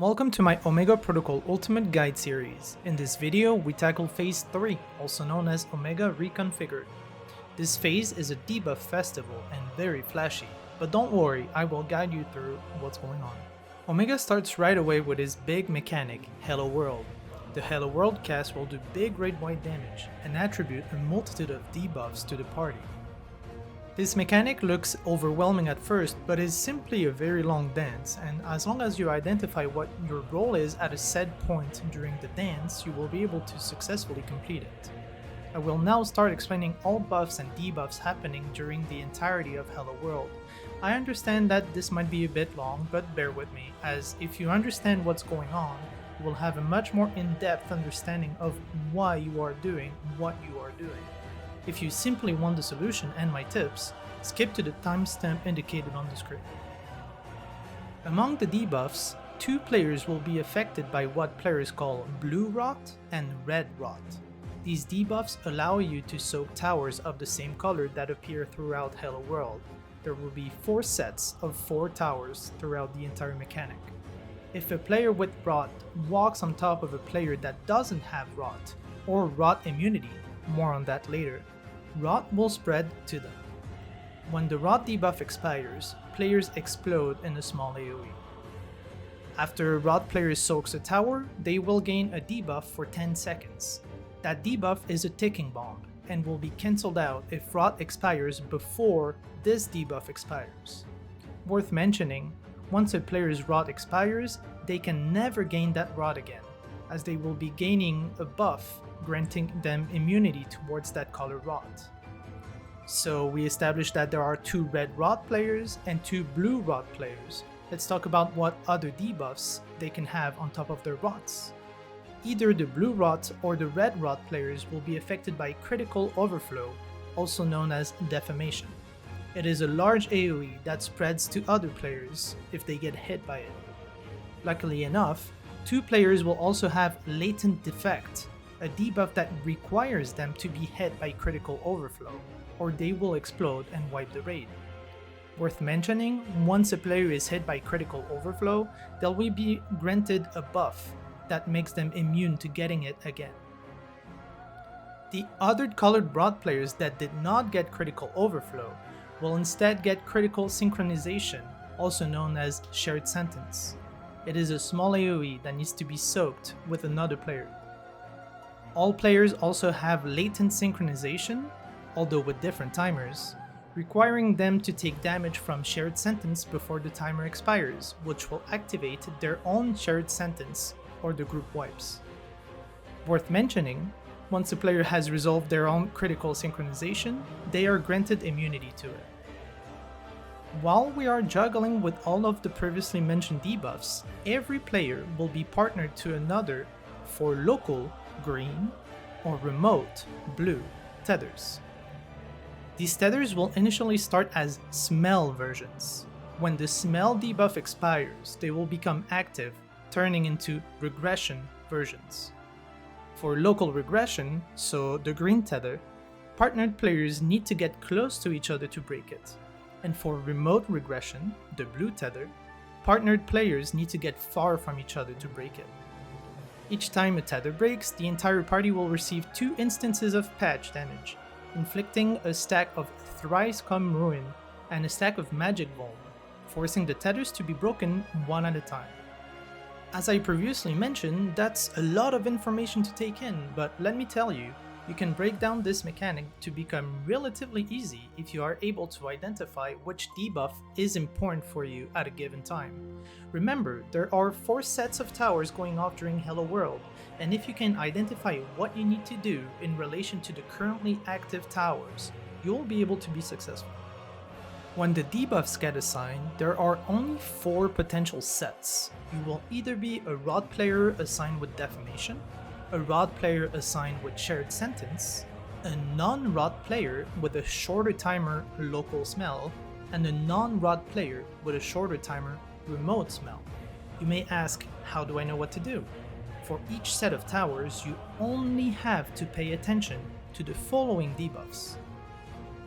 Welcome to my Omega Protocol Ultimate Guide series. In this video, we tackle Phase 3, also known as Omega Reconfigured. This phase is a debuff festival and very flashy, but don't worry, I will guide you through what's going on. Omega starts right away with his big mechanic, Hello World. The Hello World cast will do big raid-wide damage and attribute a multitude of debuffs to the party. This mechanic looks overwhelming at first, but is simply a very long dance, and as long as you identify what your role is at a set point during the dance, you will be able to successfully complete it. I will now start explaining all buffs and debuffs happening during the entirety of Hello World. I understand that this might be a bit long, but bear with me, as if you understand what's going on, you will have a much more in-depth understanding of why you are doing what you are doing. If you simply want the solution and my tips, skip to the timestamp indicated on the screen. Among the debuffs, two players will be affected by what players call blue rot and red rot. These debuffs allow you to soak towers of the same color that appear throughout Hello World. There will be 4 sets of 4 towers throughout the entire mechanic. If a player with rot walks on top of a player that doesn't have rot, or rot immunity, more on that later, rot will spread to them. When the rot debuff expires, players explode in a small AoE. After a rot player soaks a tower, they will gain a debuff for 10 seconds. That debuff is a ticking bomb and will be cancelled out if rot expires before this debuff expires. Worth mentioning, once a player's rot expires, they can never gain that rot again, as they will be gaining a buff granting them immunity towards that color rot. So we established that there are 2 red rot players and 2 blue rot players. Let's talk about what other debuffs they can have on top of their rots. Either the blue rot or the red rot players will be affected by critical overflow, also known as defamation. It is a large AoE that spreads to other players if they get hit by it. Luckily enough, 2 players will also have latent defect, a debuff that requires them to be hit by critical overflow, or they will explode and wipe the raid. Worth mentioning, once a player is hit by critical overflow, they will be granted a buff that makes them immune to getting it again. The other colored rot players that did not get critical overflow will instead get critical synchronization, also known as shared sentence. It is a small AoE that needs to be soaked with another player. All players also have latent synchronization, although with different timers, requiring them to take damage from shared sentence before the timer expires, which will activate their own shared sentence or the group wipes. Worth mentioning, once a player has resolved their own critical synchronization, they are granted immunity to it. While we are juggling with all of the previously mentioned debuffs, every player will be partnered to another for local green or remote blue tethers. These tethers will initially start as smell versions. When the smell debuff expires, they will become active, turning into regression versions. For local regression, so the green tether, partnered players need to get close to each other to break it. And for remote regression, the blue tether, partnered players need to get far from each other to break it. Each time a tether breaks, the entire party will receive 2 instances of patch damage, inflicting a stack of Thrice Come Ruin and a stack of Magic Vuln, forcing the tethers to be broken one at a time. As I previously mentioned, that's a lot of information to take in, but let me tell you, you can break down this mechanic to become relatively easy if you are able to identify which debuff is important for you at a given time. Remember, there are 4 sets of towers going off during Hello World, and if you can identify what you need to do in relation to the currently active towers, you'll be able to be successful. When the debuffs get assigned, there are only 4 potential sets. You will either be a rot player assigned with defamation, a rot player assigned with shared sentence, a non-rot player with a shorter timer local smell, and a non-rot player with a shorter timer remote smell. You may ask, how do I know what to do? For each set of towers, you only have to pay attention to the following debuffs.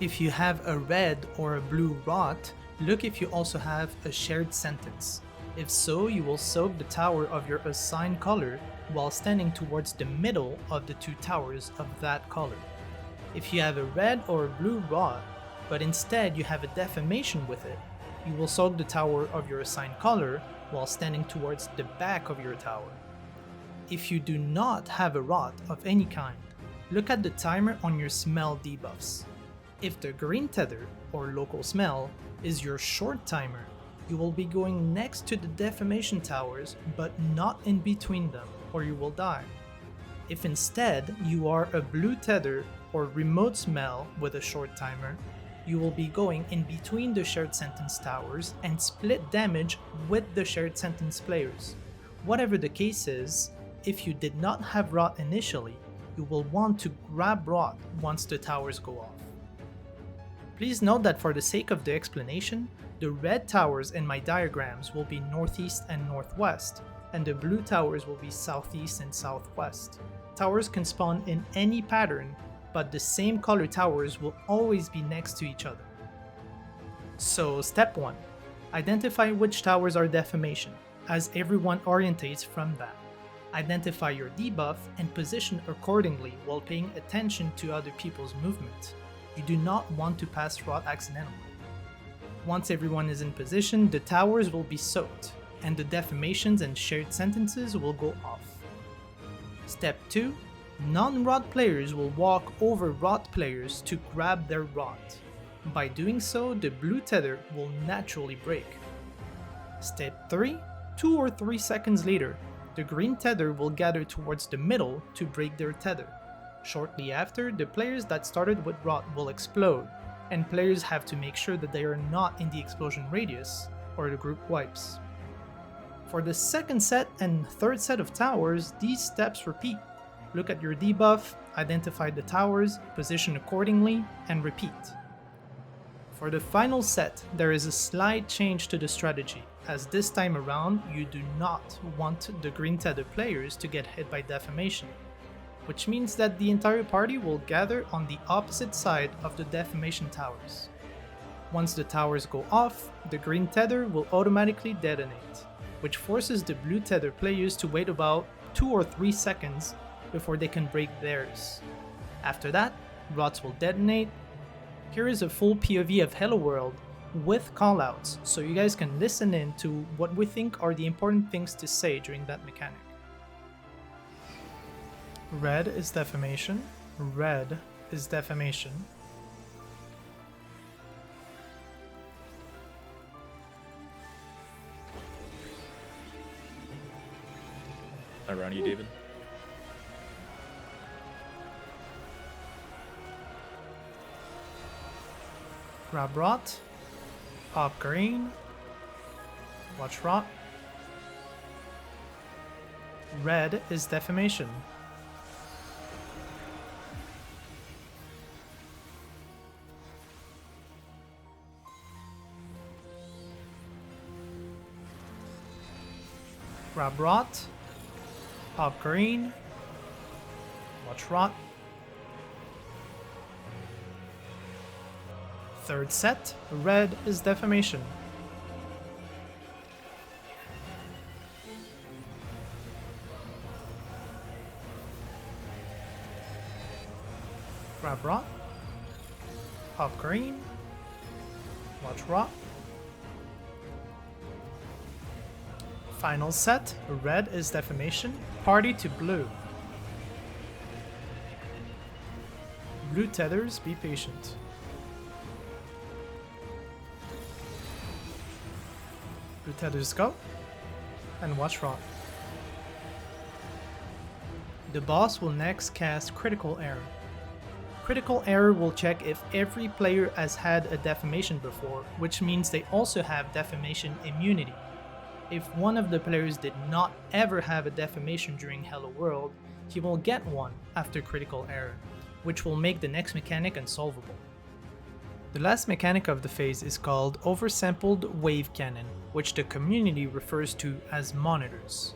If you have a red or a blue rot, look if you also have a shared sentence. If so, you will soak the tower of your assigned color while standing towards the middle of the two towers of that color. If you have a red or a blue rod, but instead you have a deformation with it, you will soak the tower of your assigned color while standing towards the back of your tower. If you do not have a rod of any kind, look at the timer on your smell debuffs. If the green tether, or local smell, is your short timer, you will be going next to the deformation towers but not in between them, or you will die. If instead you are a blue tether or remote smell with a short timer, you will be going in between the shared sentence towers and split damage with the shared sentence players. Whatever the case is, if you did not have rot initially, you will want to grab rot once the towers go off. Please note that for the sake of the explanation, the red towers in my diagrams will be northeast and northwest, and the blue towers will be southeast and southwest. Towers can spawn in any pattern, but the same color towers will always be next to each other. So step 1. Identify which towers are deformation, as everyone orientates from that. Identify your debuff and position accordingly while paying attention to other people's movement. You do not want to pass rot accidentally. Once everyone is in position, the towers will be soaked, and the deformations and shared sentences will go off. Step 2. Non-rot players will walk over rot players to grab their rot. By doing so, the blue tether will naturally break. Step 3. 2 or 3 seconds later, the green tether will gather towards the middle to break their tether. Shortly after, the players that started with rot will explode, and players have to make sure that they are not in the explosion radius, or the group wipes. For the second set and third set of towers, these steps repeat. Look at your debuff, identify the towers, position accordingly, and repeat. For the final set, there is a slight change to the strategy, as this time around you do not want the green tether players to get hit by deformation, which means that the entire party will gather on the opposite side of the deformation towers. Once the towers go off, the green tether will automatically detonate, which forces the blue tether players to wait about 2 or 3 seconds before they can break theirs. After that, rots will detonate. Here is a full POV of Hello World with callouts, so you guys can listen in to what we think are the important things to say during that mechanic. Red is deformation. Red is deformation. Around you, David. Grab rot. Pop green. Watch rot. Red is deformation. Grab rot. Pop green. Watch rot. Third set, red is deformation. Grab rot. Pop green. Watch rot. Final set, red is deformation. Party to blue. Blue tethers, be patient. Blue tethers go, and watch rot. The boss will next cast Critical Error. Critical Error will check if every player has had a deformation before, which means they also have deformation immunity. If one of the players did not ever have a deformation during Hello World, he will get one after Critical Error, which will make the next mechanic unsolvable. The last mechanic of the phase is called Oversampled Wave Cannon, which the community refers to as monitors.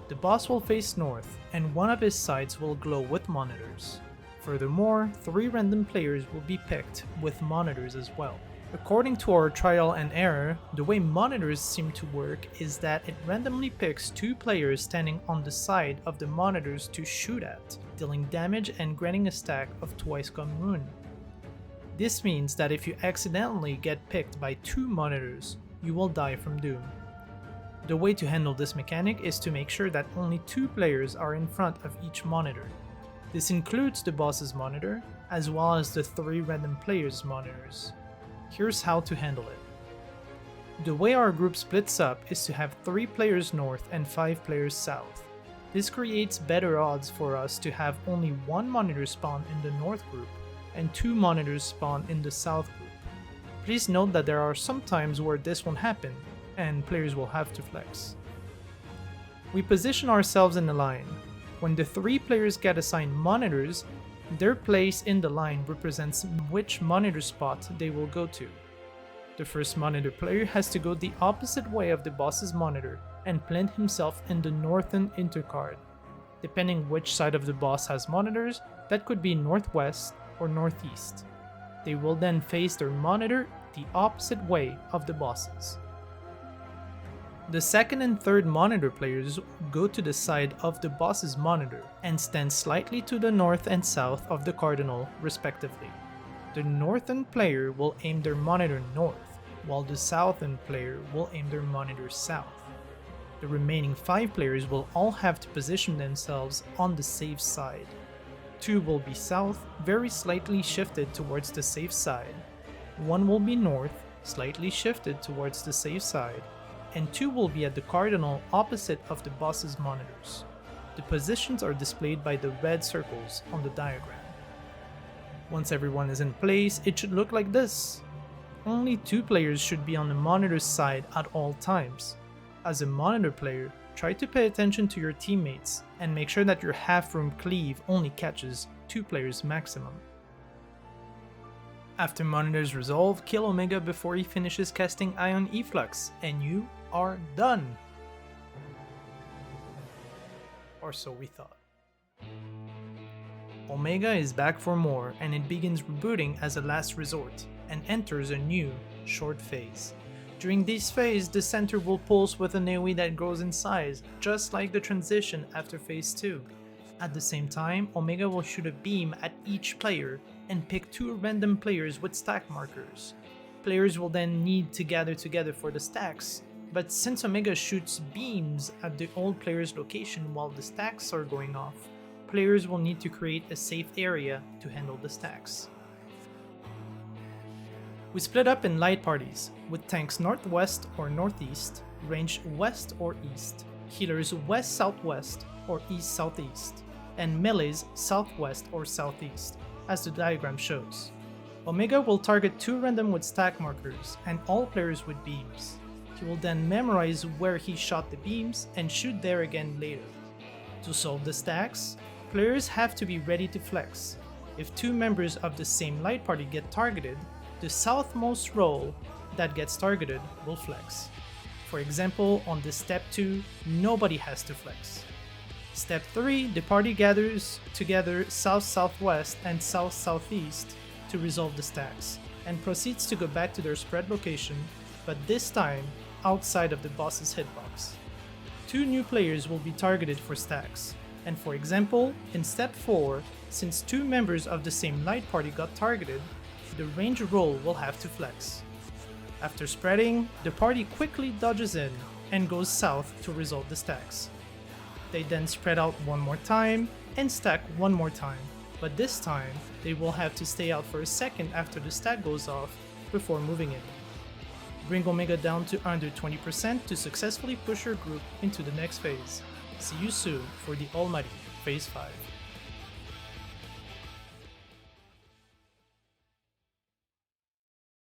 The boss will face north, and one of his sides will glow with monitors. Furthermore, 3 random players will be picked with monitors as well. According to our trial and error, the way monitors seem to work is that it randomly picks 2 players standing on the side of the monitors to shoot at, dealing damage and granting a stack of twice come rune. This means that if you accidentally get picked by 2 monitors, you will die from doom. The way to handle this mechanic is to make sure that only 2 players are in front of each monitor. This includes the boss's monitor, as well as the 3 random players' monitors. Here's how to handle it. The way our group splits up is to have 3 players north and 5 players south. This creates better odds for us to have only 1 monitor spawn in the north group and 2 monitors spawn in the south group. Please note that there are some times where this won't happen, and players will have to flex. We position ourselves in a line. When the 3 players get assigned monitors, their place in the line represents which monitor spot they will go to. The first monitor player has to go the opposite way of the boss's monitor and plant himself in the northern intercard. Depending which side of the boss has monitors, that could be northwest or northeast. They will then face their monitor the opposite way of the boss's. The second and third monitor players go to the side of the boss's monitor and stand slightly to the north and south of the cardinal, respectively. The northern player will aim their monitor north, while the southern player will aim their monitor south. The remaining 5 players will all have to position themselves on the safe side. 2 will be south, very slightly shifted towards the safe side. 1 will be north, slightly shifted towards the safe side. And 2 will be at the cardinal opposite of the boss's monitors. The positions are displayed by the red circles on the diagram. Once everyone is in place, it should look like this. Only 2 players should be on the monitor's side at all times. As a monitor player, try to pay attention to your teammates and make sure that your half-room cleave only catches 2 players maximum. After monitors resolve, kill Omega before he finishes casting Ion Efflux, and you are done! Or so we thought. Omega is back for more, and it begins rebooting as a last resort, and enters a new, short phase. During this phase, the center will pulse with an AoE that grows in size, just like the transition after phase 2. At the same time, Omega will shoot a beam at each player, and pick 2 random players with stack markers. Players will then need to gather together for the stacks, but since Omega shoots beams at the old player's location while the stacks are going off, players will need to create a safe area to handle the stacks. We split up in light parties, with tanks northwest or northeast, range west or east, healers west-southwest or east-southeast, and melees southwest or southeast, as the diagram shows. Omega will target 2 random with stack markers and all players with beams. He will then memorize where he shot the beams and shoot there again later. To solve the stacks, players have to be ready to flex. If 2 members of the same light party get targeted, the southmost row that gets targeted will flex. For example, on this step 2, nobody has to flex. Step 3, the party gathers together south-southwest and south-southeast to resolve the stacks, and proceeds to go back to their spread location, but this time outside of the boss's hitbox. 2 new players will be targeted for stacks, and for example, in step 4, since 2 members of the same light party got targeted, the range roll will have to flex. After spreading, the party quickly dodges in and goes south to resolve the stacks. They then spread out one more time and stack one more time, but this time they will have to stay out for a second after the stack goes off before moving in. Bring Omega down to under 20% to successfully push your group into the next phase. See you soon for the almighty Phase 5.